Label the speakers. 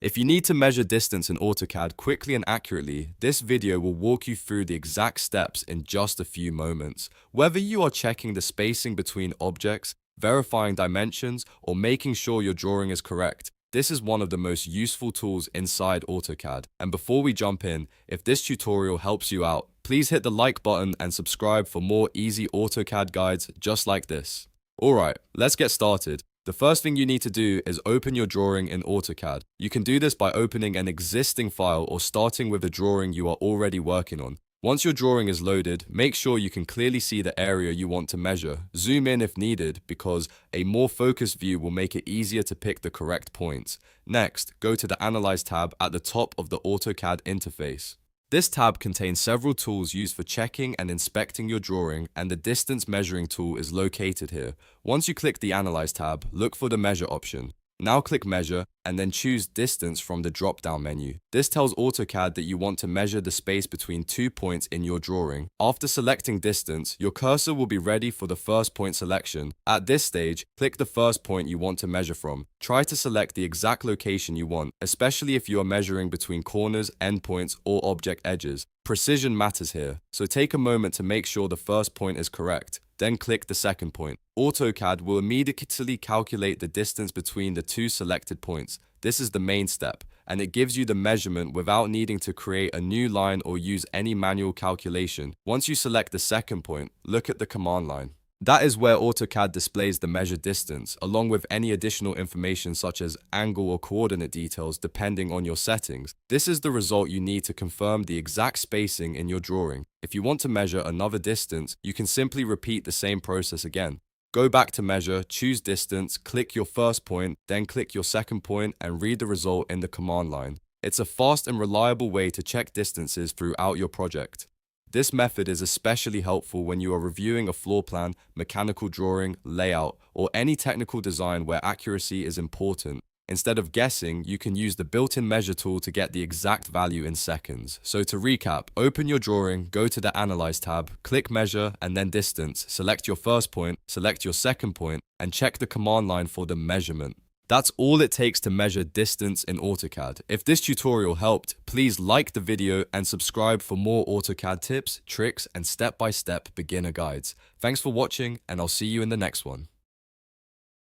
Speaker 1: If you need to measure distance in AutoCAD quickly and accurately, this video will walk you through the exact steps in just a few moments. Whether you are checking the spacing between objects, verifying dimensions, or making sure your drawing is correct, this is one of the most useful tools inside AutoCAD. And before we jump in, if this tutorial helps you out, please hit the like button and subscribe for more easy AutoCAD guides just like this. Alright, let's get started. The first thing you need to do is open your drawing in AutoCAD. You can do this by opening an existing file or starting with a drawing you are already working on. Once your drawing is loaded, make sure you can clearly see the area you want to measure. Zoom in if needed, because a more focused view will make it easier to pick the correct points. Next, go to the Analyze tab at the top of the AutoCAD interface. This tab contains several tools used for checking and inspecting your drawing, and the distance measuring tool is located here. Once you click the Analyze tab, look for the Measure option. Now click Measure, and then choose Distance from the drop-down menu. This tells AutoCAD that you want to measure the space between 2 points in your drawing. After selecting Distance, your cursor will be ready for the first point selection. At this stage, click the first point you want to measure from. Try to select the exact location you want, especially if you are measuring between corners, endpoints, or object edges. Precision matters here, so take a moment to make sure the first point is correct. Then click the second point. AutoCAD will immediately calculate the distance between the two selected points. This is the main step, and it gives you the measurement without needing to create a new line or use any manual calculation. Once you select the second point, look at the command line. That is where AutoCAD displays the measured distance, along with any additional information such as angle or coordinate details depending on your settings. This is the result you need to confirm the exact spacing in your drawing. If you want to measure another distance, you can simply repeat the same process again. Go back to Measure, choose Distance, click your first point, then click your second point and read the result in the command line. It's a fast and reliable way to check distances throughout your project. This method is especially helpful when you are reviewing a floor plan, mechanical drawing, layout, or any technical design where accuracy is important. Instead of guessing, you can use the built-in measure tool to get the exact value in seconds. So to recap, open your drawing, go to the Analyze tab, click Measure and then Distance, select your first point, select your second point, and check the command line for the measurement. That's all it takes to measure distance in AutoCAD. If this tutorial helped, please like the video and subscribe for more AutoCAD tips, tricks, and step-by-step beginner guides. Thanks for watching, and I'll see you in the next one.